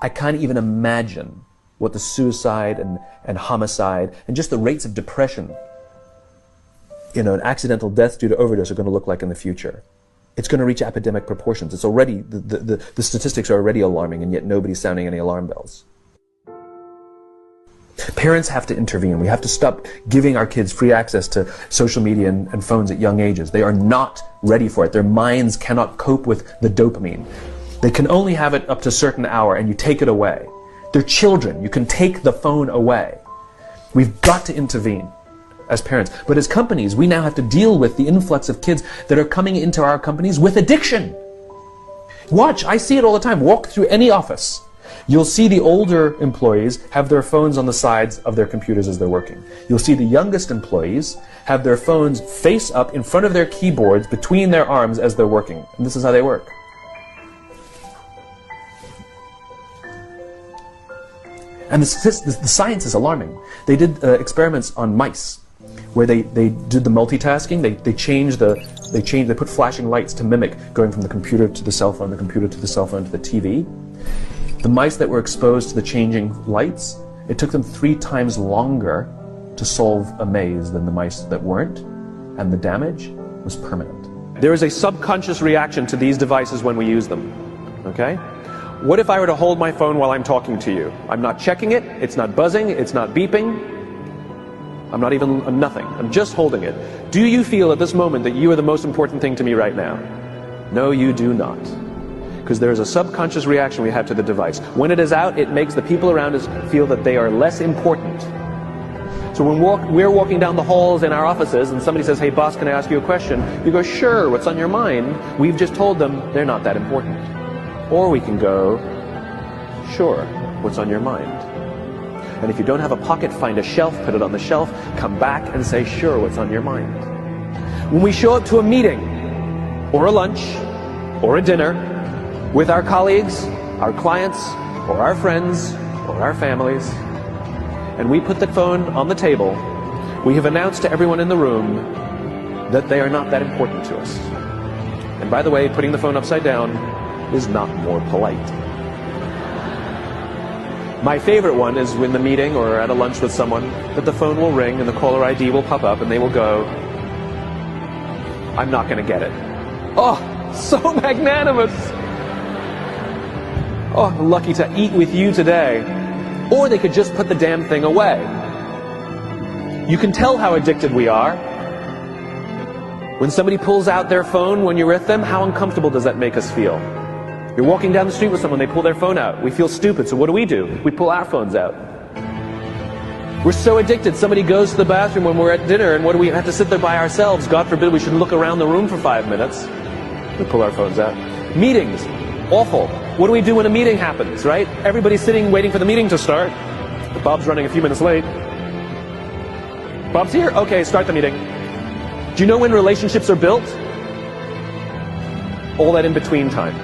I can't even imagine what the suicide and homicide and just the rates of depression, and accidental deaths due to overdose are going to look like in the future. It's going to reach epidemic proportions. It's already, the statistics are already alarming, and yet nobody's sounding any alarm bells. Parents have to intervene. We have to stop giving our kids free access to social media and phones at young ages. They are not ready for it. Their minds cannot cope with the dopamine. They can only have it up to a certain hour, and you take it away. They're children. You can take the phone away. We've got to intervene as parents. But as companies, we now have to deal with the influx of kids that are coming into our companies with addiction. Watch, I see it all the time. Walk through any office. You'll see the older employees have their phones on the sides of their computers as they're working. You'll see the youngest employees have their phones face up in front of their keyboards between their arms as they're working. And this is how they work. And the science is alarming. They did experiments on mice where they did the multitasking. They put flashing lights to mimic going from the computer to the cell phone, the computer to the cell phone to the TV. The mice that were exposed to the changing lights, it took them 3 times longer to solve a maze than the mice that weren't, and the damage was permanent. There is a subconscious reaction to these devices when we use them, okay? What if I were to hold my phone while I'm talking to you? I'm not checking it, it's not buzzing, it's not beeping, I'm nothing, I'm just holding it. Do you feel at this moment that you are the most important thing to me right now? No, you do not. Because there is a subconscious reaction we have to the device. When it is out, it makes the people around us feel that they are less important. So when we're walking down the halls in our offices and somebody says, hey boss, can I ask you a question? You go, sure, what's on your mind? We've just told them they're not that important. Or we can go, sure, what's on your mind? And if you don't have a pocket, find a shelf, put it on the shelf, come back and say, sure, what's on your mind? When we show up to a meeting, or a lunch, or a dinner, with our colleagues, our clients, or our friends, or our families, and we put the phone on the table, we have announced to everyone in the room that they are not that important to us. And by the way, putting the phone upside down is not more polite. My favorite one is when the meeting or at a lunch with someone, that the phone will ring and the caller ID will pop up and they will go, I'm not going to get it. Oh, so magnanimous. Oh, lucky to eat with you today. Or they could just put the damn thing away. You can tell how addicted we are. When somebody pulls out their phone when you're with them, how uncomfortable does that make us feel? You're walking down the street with someone, they pull their phone out. We feel stupid, so what do? We pull our phones out. We're so addicted. Somebody goes to the bathroom when we're at dinner, and what do we have to sit there by ourselves? God forbid we should look around the room for 5 minutes. We pull our phones out. Meetings. Awful. What do we do when a meeting happens, right? Everybody's sitting waiting for the meeting to start. But Bob's running a few minutes late. Bob's here? Okay, start the meeting. Do you know when relationships are built? All that in between time.